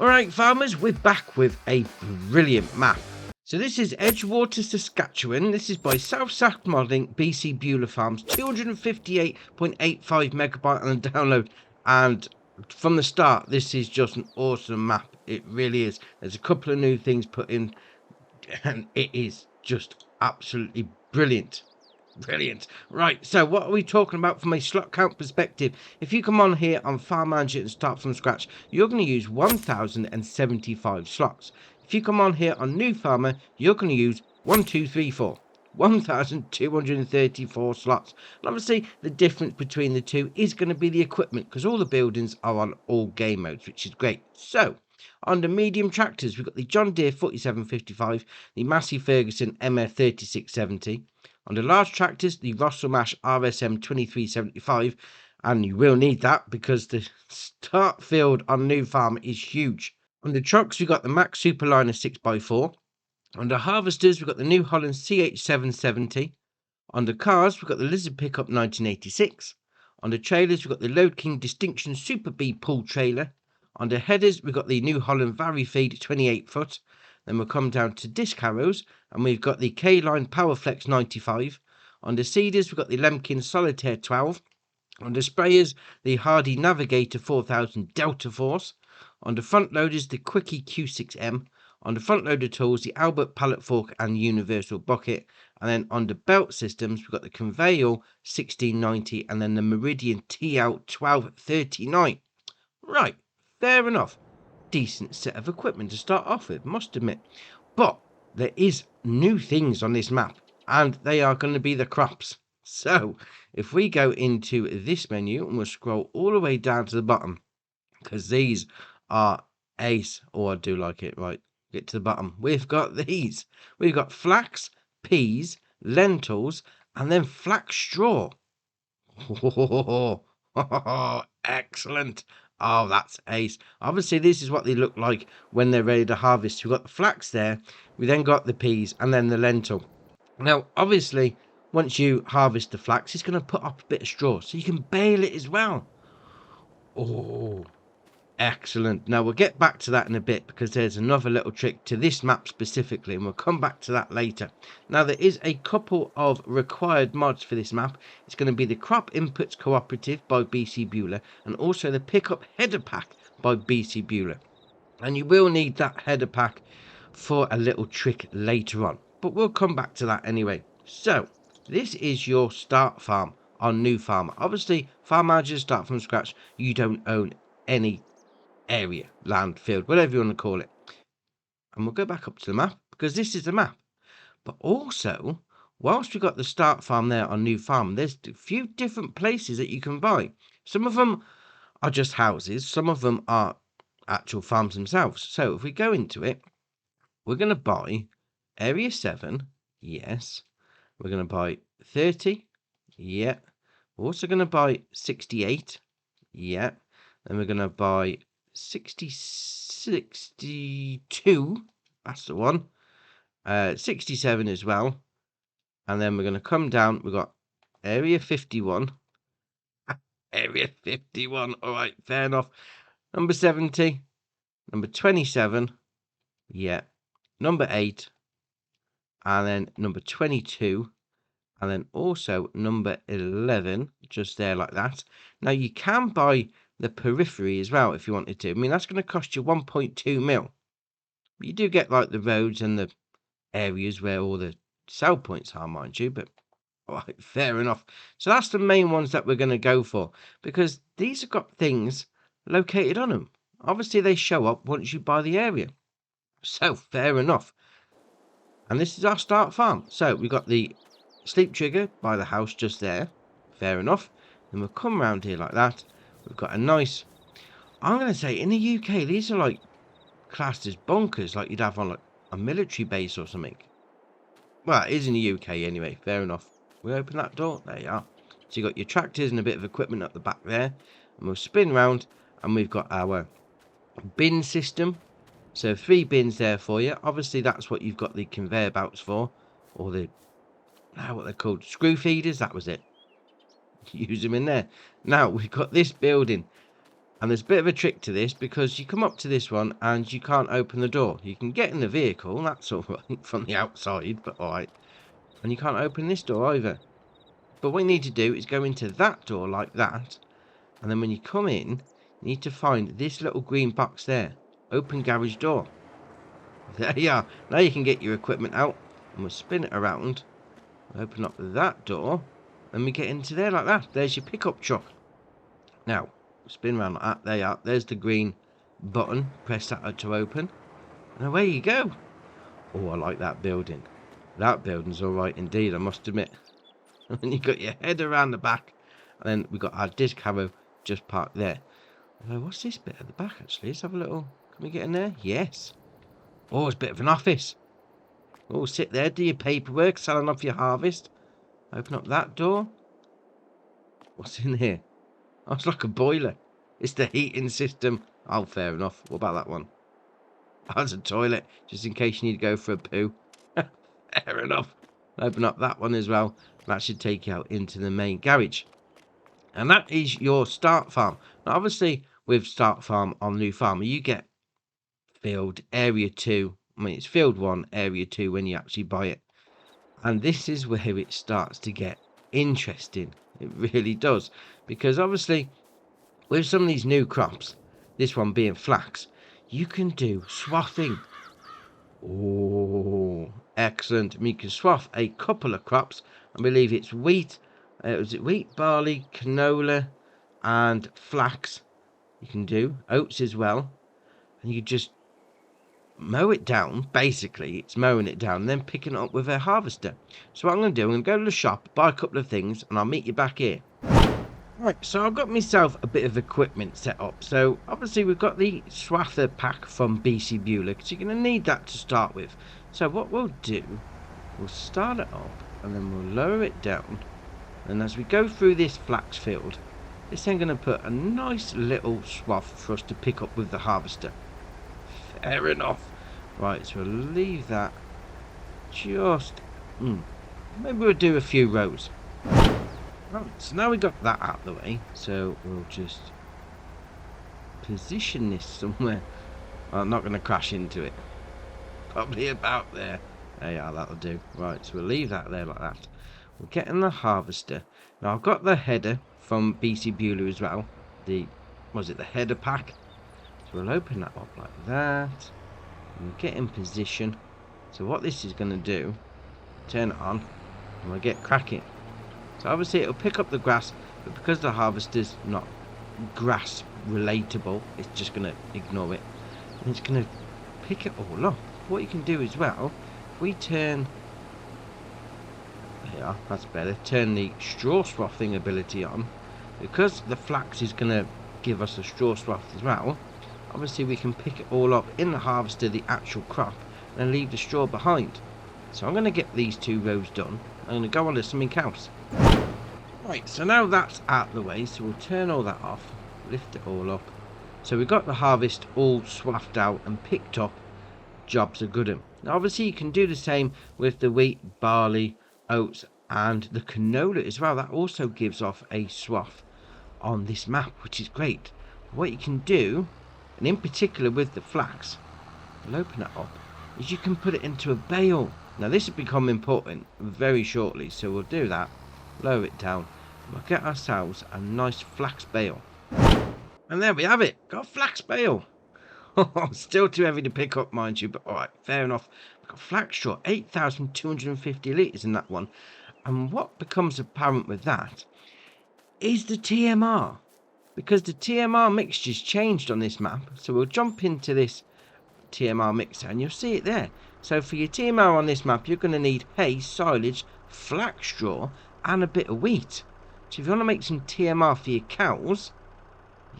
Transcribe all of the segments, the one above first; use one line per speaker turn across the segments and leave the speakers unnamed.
Alright farmers, we're back with a brilliant map. So this is Edgewater Saskatchewan. This is by South Sask Modeling, BC Beulah Farms, 258.85 megabyte on the download. And from the start, this is just an awesome map. It really is. There's a couple of new things put in, and it is just absolutely brilliant. Brilliant. Right, so what are we talking about from a slot count perspective? If you come on here on Farm Manager and start from scratch, you're going to use 1075 slots. If you come on here on New Farmer, you're going to use 1234 slots. And obviously the difference between the two is going to be the equipment, because all the buildings are on all game modes, which is great. So on the medium tractors, we've got the John Deere 4755, the Massey Ferguson MR 3670. On the large tractors, the Rosselmash RSM 2375, and you will need that because the start field on New Farm is huge. On the trucks, we've got the Max Superliner 6x4. On the harvesters, we've got the New Holland CH770. On the cars, we've got the Lizard Pickup 1986. On the trailers, we've got the Load King Distinction Super B pull trailer. On the headers, we've got the New Holland Varifeed 28 foot. Then we'll come down to disc harrows, and we've got the K-Line Powerflex 95. On the seeders, we've got the Lemkin Solitaire 12. On the sprayers, the Hardy Navigator 4000 Delta Force. On the front loaders, the Quickie Q6M. On the front loader tools, the Albert Pallet Fork and Universal Bucket. And then on the belt systems, we've got the Conveyor 1690 and then the Meridian TL 1239. Right, fair enough. Decent set of equipment to start off with, must admit. But there is new things on this map, and they are going to be the crops. So if we go into this menu and we'll scroll all the way down to the bottom, because these are ace. Oh, I do like it. Right, get to the bottom. We've got these. We've got flax, peas, lentils, and then flax straw. Excellent. Oh, that's ace. Obviously, this is what they look like when they're ready to harvest. We've got the flax there. We then got the peas and then the lentil. Now, obviously, once you harvest the flax, it's going to put up a bit of straw, so you can bale it as well. Oh, excellent. Now, we'll get back to that in a bit because there's another little trick to this map specifically, and we'll come back to that later. Now, there is a couple of required mods for this map. It's going to be the Crop Inputs Cooperative by BC Beulah and also the Pickup Header Pack by BC Beulah. And you will need that header pack for a little trick later on, but we'll come back to that anyway. So, this is your start farm on New Farm. Obviously, Farm Manager start from scratch. You don't own any area, land, field, whatever you want to call it. And we'll go back up to the map because this is the map. But also, whilst we've got the start farm there on New Farm, there's a few different places that you can buy. Some of them are just houses, some of them are actual farms themselves. So if we go into it, we're going to buy area 7, yes. We're going to buy 30, yeah. We're also going to buy 68, yeah. Then we're going to buy 62, that's the one. 67 as well. And then we're going to come down. We've got area 51. Area 51. All right, fair enough. Number 70. Number 27. Yeah. Number 8. And then number 22. And then also number 11. Just there like that. Now, you can buy the periphery as well if you wanted to. I mean, that's going to cost you 1.2 mil. But you do get like the roads and the areas where all the sell points are, mind you. But all right, fair enough. So that's the main ones that we're going to go for, because these have got things located on them. Obviously, they show up once you buy the area. So fair enough. And this is our start farm. So we've got the sleep trigger by the house just there. Fair enough. Then we'll come around here like that. We've got a nice, I'm going to say in the UK, these are like classed as bunkers, like you'd have on like a military base or something. Well, it is in the UK anyway. Fair enough. We open that door. There you are. So you've got your tractors and a bit of equipment up the back there. And we'll spin round and we've got our bin system. So 3 bins there for you. Obviously, that's what you've got the conveyor belts for. Or the, what they're called, screw feeders. That was it. Use them in there. Now, we've got this building. And there's a bit of a trick to this, because you come up to this one and you can't open the door. You can get in the vehicle, that's all right, from the outside, but all right. And you can't open this door either. But what you need to do is go into that door like that. And then when you come in, you need to find this little green box there. Open garage door. There you are. Now you can get your equipment out. And we'll spin it around. Open up that door. And we get into there like that. There's your pickup truck. Now, spin around like that. There you are. There's the green button. Press that to open. And away you go. Oh, I like that building. That building's alright indeed, I must admit. And you got your head around the back. And then we got our disc harrow just parked there. What's this bit at the back actually? Let's have a little... Can we get in there? Yes. Oh, it's a bit of an office. Oh, sit there, do your paperwork, selling off your harvest. Open up that door. What's in here? Oh, it's like a boiler. It's the heating system. Oh, fair enough. What about that one? Oh, it's a toilet, just in case you need to go for a poo. Fair enough. Open up that one as well. That should take you out into the main garage. And that is your start farm. Now, obviously, with start farm on New Farmer, you get field area 2. I mean, it's field 1, area 2 when you actually buy it. And this is where it starts to get interesting. It really does. Because obviously, with some of these new crops, this one being flax, you can do swathing. Oh, excellent. I mean, you can swath a couple of crops. I believe it's wheat. Was it wheat, barley, canola, and flax? You can do oats as well. And you just mow it down. Basically, it's mowing it down and then picking it up with a harvester. So what I'm going to do, I'm going to go to the shop, buy a couple of things, and I'll meet you back here. Right, so I've got myself a bit of equipment set up. So obviously we've got the swather pack from BC Bueller, because you're going to need that to start with. So what we'll do, we'll start it up and then we'll lower it down. And as we go through this flax field, it's then going to put a nice little swath for us to pick up with the harvester. Fair enough. Right, so we'll leave that just... maybe we'll do a few rows. Right, so now we got that out of the way, so we'll just position this somewhere. Well, I'm not going to crash into it. Probably about there. There you are, that'll do. Right, so we'll leave that there like that. We'll get in the harvester. Now I've got the header from BC Bueller as well. The header pack? So we'll open that up like that. And we'll get in position. So what this is going to do, turn it on, and we'll get cracking. So obviously it'll pick up the grass, but because the harvester's not grass relatable, it's just going to ignore it. And it's going to pick it all up. What you can do as well, if we turn... There you are, that's better. Turn the straw swathing ability on. Because the flax is going to give us a straw swath as well, obviously we can pick it all up in the harvester, the actual crop, and leave the straw behind. So I'm going to get these 2 rows done. I'm going to go on to something else. Right, so now that's out of the way, so we'll turn all that off, lift it all up. So we've got the harvest all swathed out and picked up. Jobs are good. Now obviously you can do the same with the wheat, barley, oats and the canola as well. That also gives off a swath on this map, which is great. What you can do, and in particular with the flax, we'll open it up, is you can put it into a bale. Now this will become important very shortly, so we'll do that, lower it down, and we'll get ourselves a nice flax bale. And there we have it, got a flax bale. Still too heavy to pick up, mind you, but alright, fair enough. We've got flax straw, 8,250 litres in that one. And what becomes apparent with that is the TMR. Because the TMR mixture's changed on this map. So we'll jump into this TMR mixer and you'll see it there. So for your TMR on this map, you're going to need hay, silage, flax straw and a bit of wheat. So if you want to make some TMR for your cows,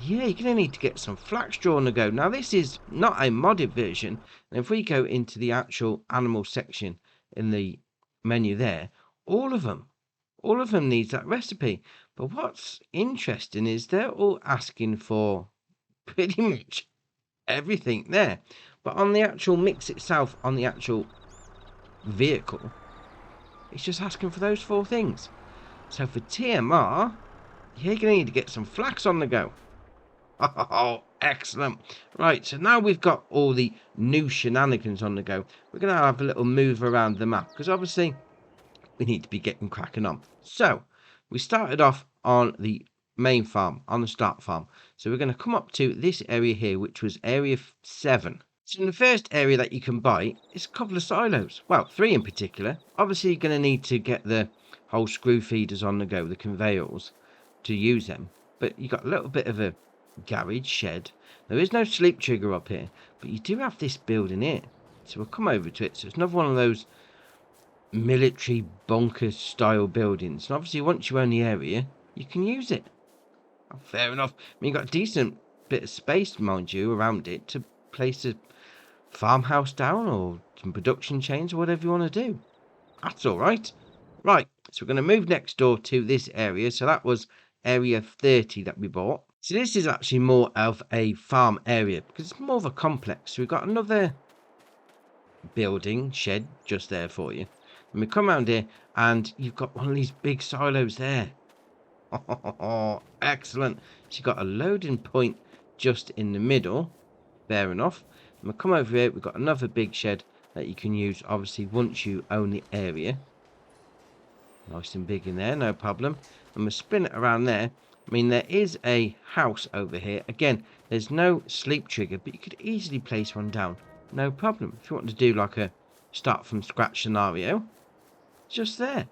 yeah, you're going to need to get some flax straw on the go. Now this is not a modded version. And if we go into the actual animal section in the menu there, all of them needs that recipe. But what's interesting is they're all asking for pretty much everything there. But on the actual mix itself, on the actual vehicle, it's just asking for those 4 things. So for TMR, you're going to need to get some flax on the go. Oh, excellent. Right, so now we've got all the new shenanigans on the go. We're going to have a little move around the map because obviously we need to be getting cracking on. So we started off on the main farm, on the start farm. So we're going to come up to this area here, which was area 7. So in the first area that you can buy is a couple of silos. Well, 3 in particular. Obviously, you're going to need to get the whole screw feeders on the go, the conveyors, to use them. But you got a little bit of a garage shed. There is no sleep trigger up here, but you do have this building here. So we'll come over to it. So it's another one of those military bunker style buildings. And obviously, once you own the area, you can use it. Oh, fair enough. I mean, you've got a decent bit of space, mind you, around it to place a farmhouse down or some production chains or whatever you want to do. That's all right. Right, so we're going to move next door to this area. So that was area 30 that we bought. So this is actually more of a farm area because it's more of a complex. So we've got another building shed just there for you. And we come around here and you've got one of these big silos there. Oh, excellent. So you've got a loading point just in the middle. Fair enough. And we'll come over here. We've got another big shed that you can use, obviously, once you own the area. Nice and big in there, no problem. And we'll spin it around there. I mean, there is a house over here. Again, there's no sleep trigger, but you could easily place one down. No problem. If you want to do like a start from scratch scenario, just there.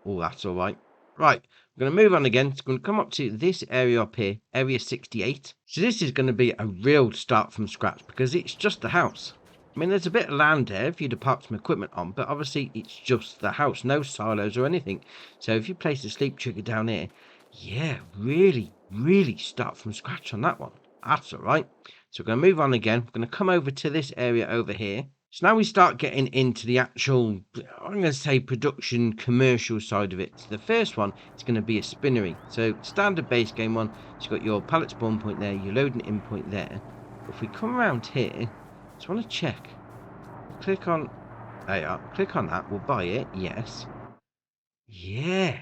Oh, that's all right. Right, we're going to move on again. It's going to come up to this area up here, area 68. So this is going to be a real start from scratch because it's just the house. I mean, there's a bit of land there for you to park some equipment on, but obviously it's just the house, no silos or anything. So if you place a sleep trigger down here, yeah, really, really start from scratch on that one. That's all right. So we're going to move on again. We're going to come over to this area over here. So now we start getting into the actual, I'm going to say, production commercial side of it. So the first one is going to be a spinnery. So standard base game one, so you've got your pallet spawn point there, your loading in point there. If we come around here, just want to check. Click on, there you are. Click on that. We'll buy it. Yes. Yeah.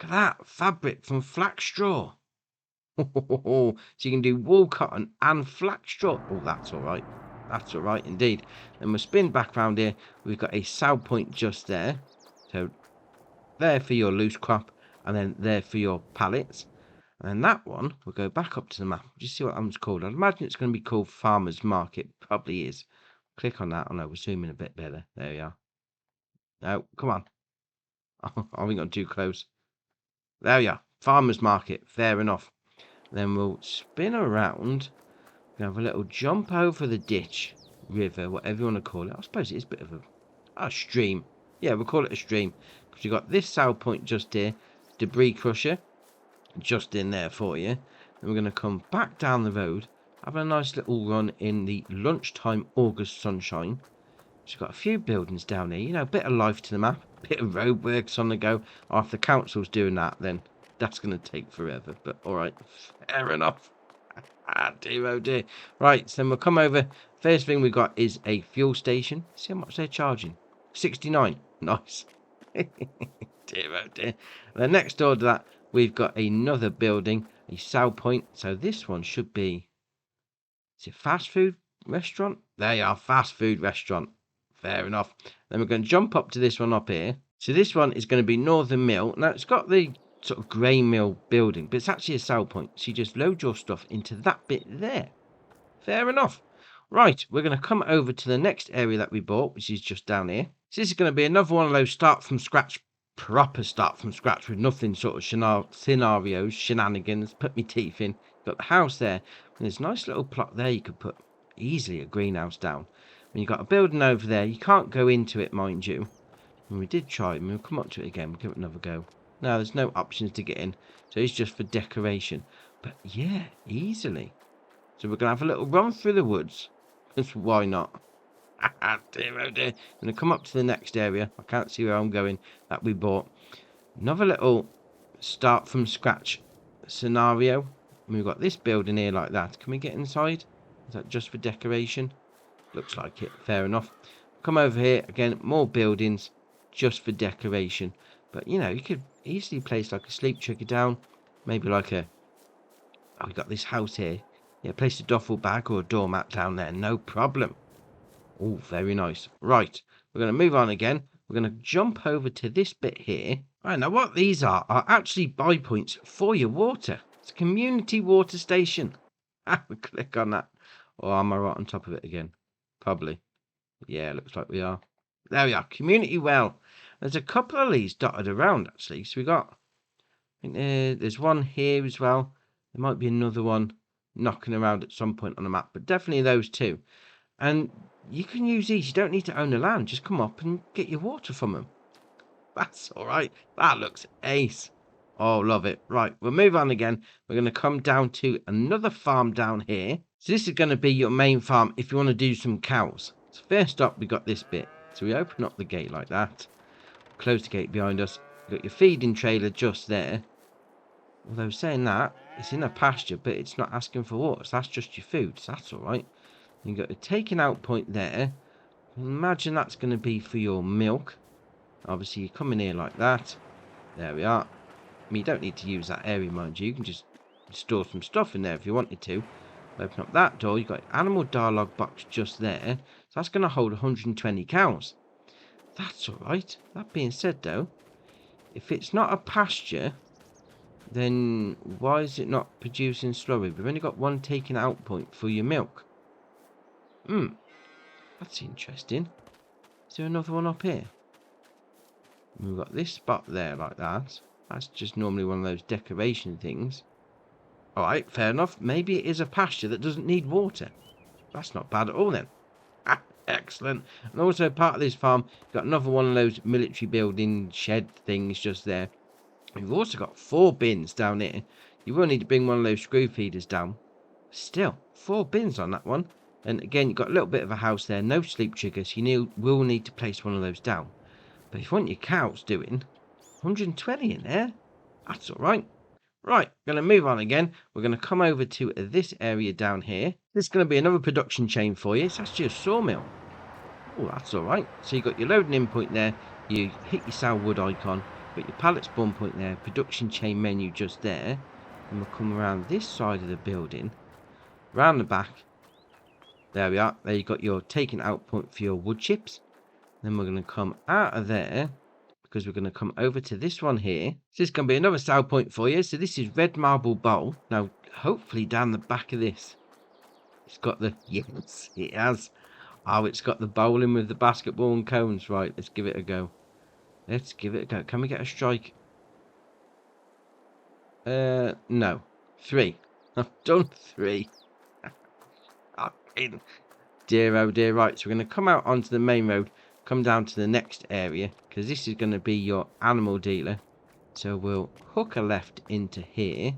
Look at that. Fabric from flax straw. So you can do wool cotton and flax straw. Oh, that's all right. That's all right indeed. Then we'll spin back around here. We've got a sow point just there. So there for your loose crop and then there for your pallets. And then that one, we'll go back up to the map. Just see what that one's called. I'd imagine it's going to be called Farmer's Market. Probably is. Click on that. Oh no, we're zooming a bit better. There we are. No, come on. Oh, we got too close. There we are. Farmer's Market. Fair enough. Then we'll spin around. We'll have a little jump over the ditch, river, whatever you want to call it. I suppose it is a bit of a stream. Yeah, we'll call it a stream. Because you've got this sow point just here. Debris crusher. Just in there for you. Then we're going to come back down the road. Have a nice little run in the lunchtime August sunshine. She's got a few buildings down here. You know, a bit of life to the map. A bit of roadworks on the go. Or if the council's doing that, then that's going to take forever. But alright, fair enough. Ah, dear, oh dear. Right, so then we'll come over. First thing we got is a fuel station. See how much they're charging. 69. Nice. Dear, oh dear. And then next door to that, we've got another building, a sow point. So this one should be, is it fast food restaurant? There you are, fast food restaurant. Fair enough. Then we're going to jump up to this one up here. So this one is going to be Northern Mill. Now it's got the sort of grey mill building, but it's actually a sow point. So you just load your stuff into that bit there. Fair enough. Right, we're going to come over to the next area that we bought, which is just down here. So this is going to be another one of those start from scratch, proper start from scratch with nothing sort of scenarios, shenanigans, put me teeth in. Got the house there, and there's a nice little plot there you could put easily a greenhouse down. When you've got a building over there, you can't go into it, mind you. And we did try it, and we'll come up to it again, we'll give it another go. Now, there's no options to get in, so it's just for decoration. But yeah, easily. So we're going to have a little run through the woods. Because why not? Dear, oh dear. I'm going to come up to the next area. I can't see where I'm going. That we bought. Another little start from scratch scenario. And we've got this building here like that. Can we get inside? Is that just for decoration? Looks like it. Fair enough. Come over here. Again, more buildings just for decoration. But, you know, you could easily place like a sleep trigger down. Maybe like a... Oh, we got this house here. Yeah, place a duffel bag or a doormat down there, no problem. Oh, very nice. Right, we're going to move on again. We're going to jump over to this bit here. Right, now what these are actually buy points for your water. It's a community water station. We click on that. Or am I right on top of it again? Probably. Yeah, looks like we are. There we are, community well. There's a couple of these dotted around, actually. So we got, I think there's one here as well. There might be another one knocking around at some point on the map, but definitely those two. And you can use these. You don't need to own the land. Just come up and get your water from them. That's all right. That looks ace. Oh, love it. Right, we'll move on again. We're going to come down to another farm down here. So this is going to be your main farm if you want to do some cows. So first up, we got this bit. So we open up the gate like that. Close the gate behind us. You've got your feeding trailer just there. Although saying that, it's in a pasture, but it's not asking for water. So that's just your food. So that's all right. You've got a taking out point there. Imagine that's going to be for your milk. Obviously, you come in here like that. There we are. I mean, you don't need to use that area, mind you. You can just store some stuff in there if you wanted to. Open up that door. You've got an animal dialogue box just there. So that's going to hold 120 cows. That's all right. That being said, though, if it's not a pasture, then why is it not producing slurry? We've only got one taking out point for your milk. That's interesting. Is there another one up here? We've got this spot there like that. That's just normally one of those decoration things. Alright, fair enough. Maybe it is a pasture that doesn't need water. That's not bad at all then. Excellent. And also part of this farm, got another one of those military building shed things just there. We've also got 4 bins down here. You will need to bring one of those screw feeders down. Still, 4 bins on that one. And again, you've got a little bit of a house there. No sleep triggers. You will need to place one of those down. But if you want your cows doing, 120 in there. That's all right. Right, going to move on again. We're going to come over to this area down here. This is going to be another production chain for you. It's actually a sawmill. Oh, that's all right. So you've got your loading in point there. You hit your sell wood icon. Got your pallet spawn point there. Production chain menu just there. And we'll come around this side of the building. Round the back. There we are. There you got your taking out point for your wood chips. Then we're going to come out of there because we're going to come over to this one here. So this is going to be another sell point for you. So this is red marble bowl. Now, hopefully down the back of this, it's got the, yes, it has. Oh, it's got the bowling with the basketball and cones. Right, let's give it a go. Let's give it a go. Can we get a strike? No. 3. I've done 3. Dear, oh dear. Right, so we're going to come out onto the main road. Come down to the next area because this is going to be your animal dealer. So we'll hook a left into here,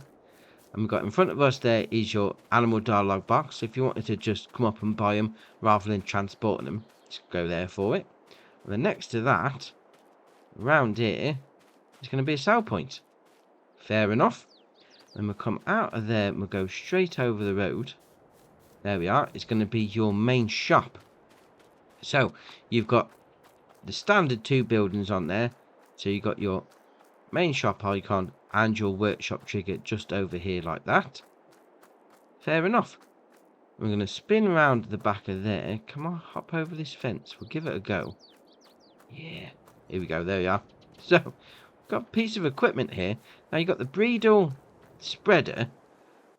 and we've got in front of us there is your animal dialogue box. So if you wanted to just come up and buy them rather than transporting them, just go there for it. And then next to that, around here, is going to be a sell point. Fair enough. Then we'll come out of there and we'll go straight over the road. There we are. It's going to be your main shop. So you've got the standard 2 buildings on there. So you got your main shop icon and your workshop trigger just over here like that. Fair enough. We're going to spin around the back of there. Come on, hop over this fence. We'll give it a go. Yeah, here we go. There we are. So we've got a piece of equipment here. Now you've got the Breedle spreader.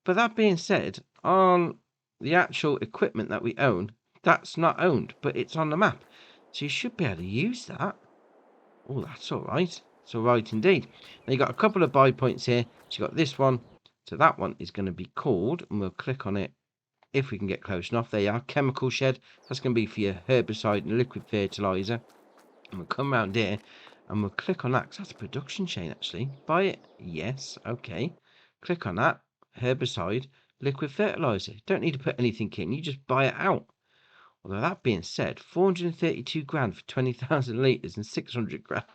But that being said, on the actual equipment that we own, that's not owned, but it's on the map. So you should be able to use that. Oh, that's all right. It's all right indeed. Now, you've got a couple of buy points here. So you've got this one. So that one is going to be called, and we'll click on it if we can get close enough. There you are, chemical shed. That's going to be for your herbicide and liquid fertilizer. And we'll come around here, and we'll click on that, because that's a production chain, actually. Buy it. Yes. Okay. Click on that. Herbicide, liquid fertilizer. Don't need to put anything in. You just buy it out. Although that being said, 432 grand for 20,000 litres and 600 grand.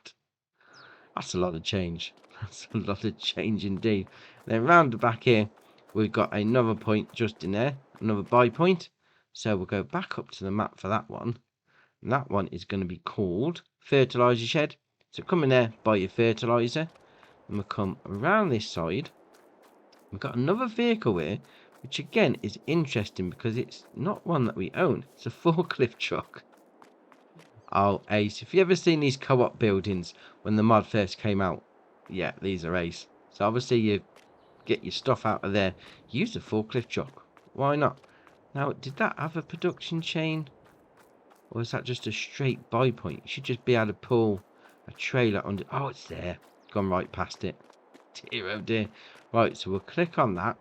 That's a lot of change. That's a lot of change indeed. Then round the back here, we've got another point just in there. Another buy point. So we'll go back up to the map for that one. And that one is going to be called Fertiliser Shed. So come in there, buy your fertiliser. And we'll come around this side. We've got another vehicle here, which again is interesting because it's not one that we own. It's a forklift truck. Oh, ace. If you ever seen these co-op buildings when the mod first came out, yeah, these are ace. So obviously you get your stuff out of there. Use a forklift truck. Why not? Now, did that have a production chain? Or is that just a straight buy point? You should just be able to pull a trailer under. Oh, it's there. Gone right past it. Dear, oh dear. Right, so we'll click on that.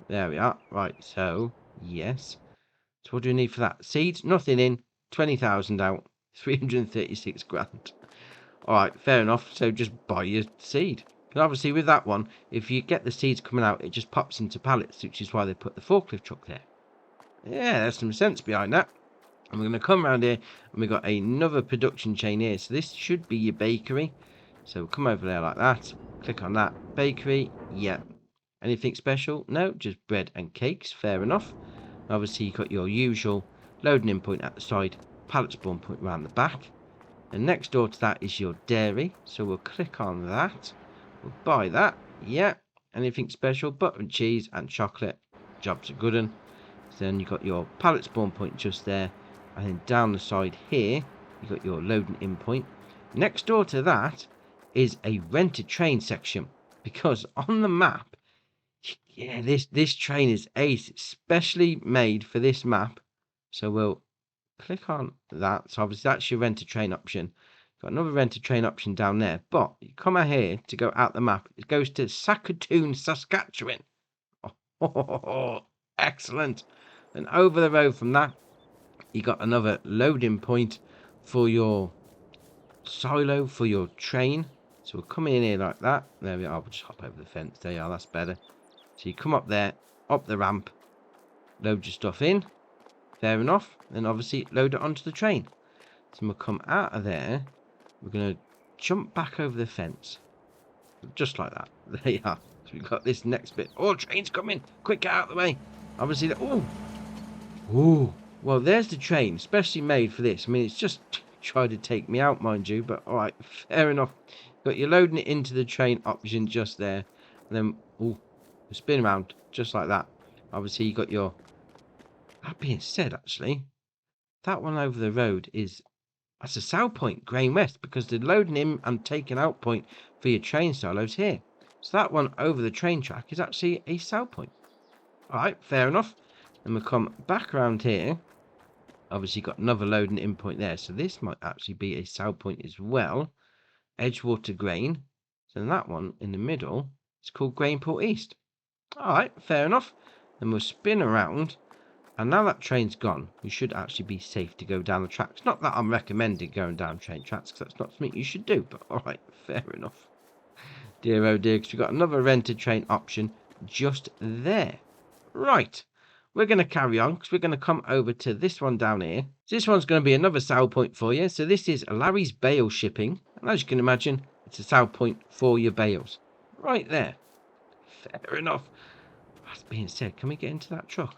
There we are. Right, so, yes. So what do we need for that? Seeds, nothing in. 20,000 out. 336 grand. Alright, fair enough. So just buy your seed. But obviously with that one, if you get the seeds coming out, it just pops into pallets, which is why they put the forklift truck there. Yeah, there's some sense behind that. And we're going to come around here, and we've got another production chain here. So this should be your bakery. So we'll come over there like that. Click on that. Bakery, yeah. Anything special? No, just bread and cakes. Fair enough. Obviously, you've got your usual loading in point at the side, pallet spawn point around the back. And next door to that is your dairy. So we'll click on that. We'll buy that. Yeah. Anything special? Butter and cheese and chocolate. Job's a good one. So then you've got your pallet spawn point just there. And then down the side here, you've got your loading in point. Next door to that is a rented train section. Because on the map, yeah, this train is ace. It's specially made for this map. So we'll click on that. So obviously that's your rent a train option. Got another rent a train option down there. But you come out here to go out the map. It goes to Saskatoon, Saskatchewan. Oh, excellent. And over the road from that, you got another loading point for your silo, for your train. So we'll come in here like that. There we are. We'll just hop over the fence. There you are. That's better. So you come up there, up the ramp, load your stuff in. Fair enough. Then obviously load it onto the train. So we'll come out of there. We're going to jump back over the fence. Just like that. There you are. So we've got this next bit. Oh, train's coming. Quick, get out of the way. Obviously, oh. Ooh. Well, there's the train, specially made for this. I mean, it's just tried to take me out, mind you. But all right, fair enough. But you're loading it into the train option just there. And then, oh, spin around just like that. Obviously, you got your... That being said, actually, that one over the road that's a sell point, Grain West, because the loading in and taking out point for your train silos here. So that one over the train track is actually a sell point. All right, fair enough. And we'll come back around here. Obviously, got another loading in point there. So this might actually be a sell point as well. Edgewater Grain. So that one in the middle is called Grainport East. All right, fair enough. Then we'll spin around. And now that train's gone, we should actually be safe to go down the tracks. Not that I'm recommending going down train tracks, because that's not something you should do. But all right, fair enough. Dear oh dear, because we've got another rented train option just there. Right, we're going to carry on, because we're going to come over to this one down here. So this one's going to be another sell point for you. So this is Larry's Bale Shipping. And as you can imagine, it's a sell point for your bales. Right there. Fair enough. That being said, can we get into that truck?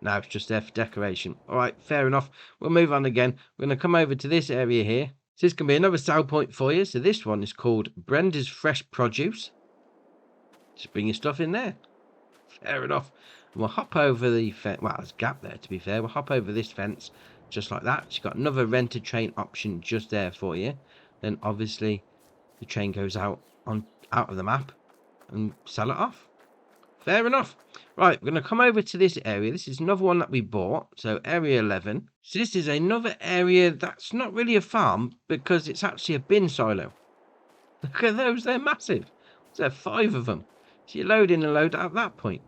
No, it's just there for decoration. All right, fair enough. We'll move on again. We're going to come over to this area here. So this can be another sell point for you. So this one is called Brenda's Fresh Produce. Just bring your stuff in there. Fair enough. And we'll hop over the fence. Well, there's a gap there, to be fair. We'll hop over this fence just like that. You've got another rented train option just there for you. Then obviously the train goes out of the map and sell it off. Fair enough. Right, we're going to come over to this area. This is another one that we bought. So area 11. So this is another area that's not really a farm because it's actually a bin silo. Look at those. They're massive. There's 5 of them. So you load in and load out at that point.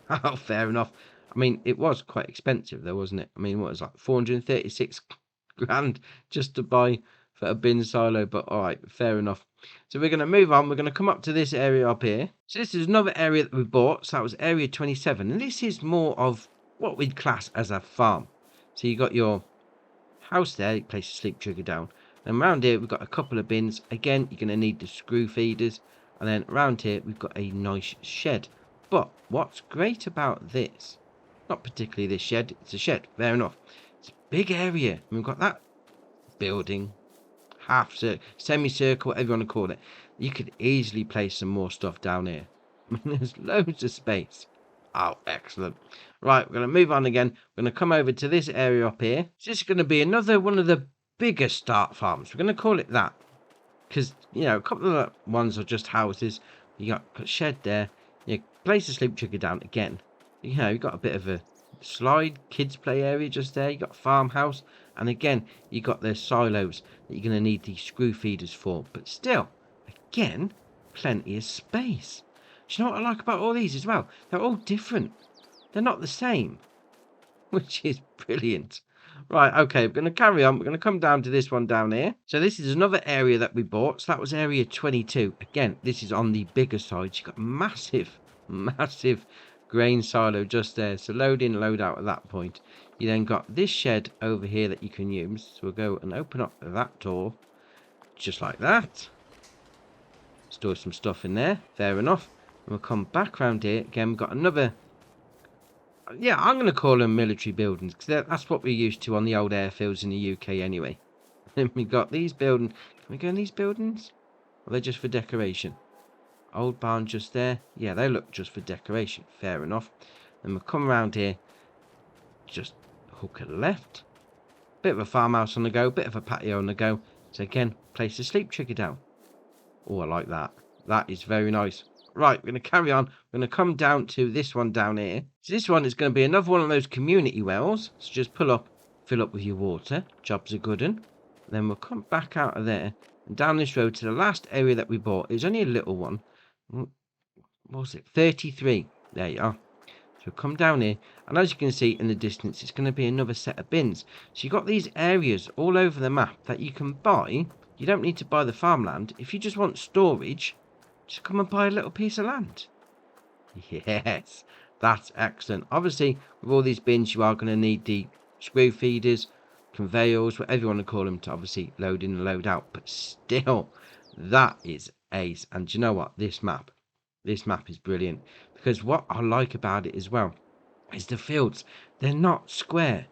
Oh, fair enough. I mean, it was quite expensive though, wasn't it? I mean, what was it, like 436 grand just to buy for a bin silo? But all right, fair enough. So we're going to move on. We're going to come up to this area up here. So this is another area that we bought. So that was area 27. And this is more of what we'd class as a farm. So you got your house there. You place your sleep trigger down. And around here, we've got a couple of bins. Again, you're going to need the screw feeders. And then around here, we've got a nice shed. But what's great about this, not particularly this shed, it's a shed, fair enough. It's a big area. And we've got that building, half circle, semicircle, whatever you want to call it. You could easily place some more stuff down here. I mean, there's loads of space. Oh, excellent. Right, we're going to move on again. We're going to come over to this area up here. This is going to be another one of the bigger start farms. We're going to call it that. Because, you know, a couple of the ones are just houses. You got a shed there. You place the sleep trigger down again. You know, you got a bit of a slide, kids play area just there. You got a farmhouse. And again, you got the silos that you're going to need these screw feeders for. But still, again, plenty of space. Do you know what I like about all these as well? They're all different. They're not the same, which is brilliant. Right, okay, we're going to carry on. We're going to come down to this one down here. So this is another area that we bought. So that was area 22. Again, this is on the bigger side. You've got massive, massive grain silo just there. So load in, load out at that point. You then got this shed over here that you can use. So we'll go and open up that door just like that. Store some stuff in there. Fair enough. And we'll come back around here. Again, we've got another... Yeah, I'm going to call them military buildings, because that's what we're used to on the old airfields in the UK anyway. Then we got these buildings. Can we go in these buildings? Or are they just for decoration? Old barn just there. Yeah, they look just for decoration. Fair enough. Then we'll come around here. Just hook a left. Bit of a farmhouse on the go. Bit of a patio on the go. So again, place the sleep trigger down. Oh, I like that. That is very nice. Right, we're going to carry on. We're going to come down to this one down here. So this one is going to be another one of those community wells. So just pull up, fill up with your water. Job's a good one. Then we'll come back out of there and down this road to the last area that we bought. It was only a little one. What was it? 33. There you are. So come down here, and as you can see in the distance, it's going to be another set of bins. So you've got these areas all over the map that you can buy. You don't need to buy the farmland. If you just want storage, just come and buy a little piece of land. Yes, that's excellent. Obviously, with all these bins, you are going to need the screw feeders, conveyors, whatever you want to call them, to obviously load in and load out. But still, that is ace. And do you know what? This map is brilliant. Because what I like about it as well is the fields. They're not square.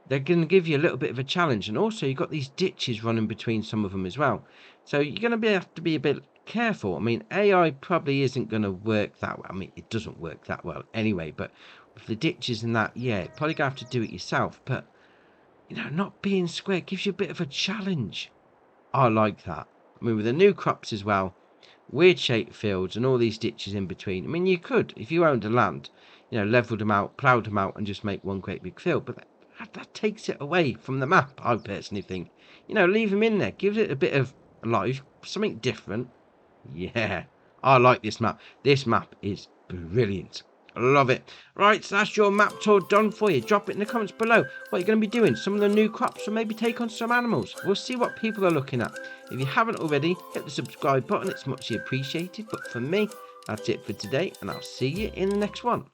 They're going to give you a little bit of a challenge. And also, you've got these ditches running between some of them as well. So you're going to have to be a bit careful. I mean, AI probably isn't going to work that well. I mean, it doesn't work that well anyway. But with the ditches and that, yeah, probably going to have to do it yourself. But, you know, not being square gives you a bit of a challenge. I like that. I mean, with the new crops as well, weird shaped fields and all these ditches in between. I mean, you could, if you owned a land, you know, leveled them out, ploughed them out and just make one great big field. But that takes it away from the map, I personally think. You know, leave them in there. Gives it a bit of life, something different. Yeah, I like this map. This map is brilliant. I love it. Right, so that's your map tour done for you. Drop it in the comments below what you're going to be doing. Some of the new crops, or maybe take on some animals. We'll see what people are looking at. If you haven't already, hit the subscribe button. It's muchly appreciated. But for me, that's it for today, and I'll see you in the next one.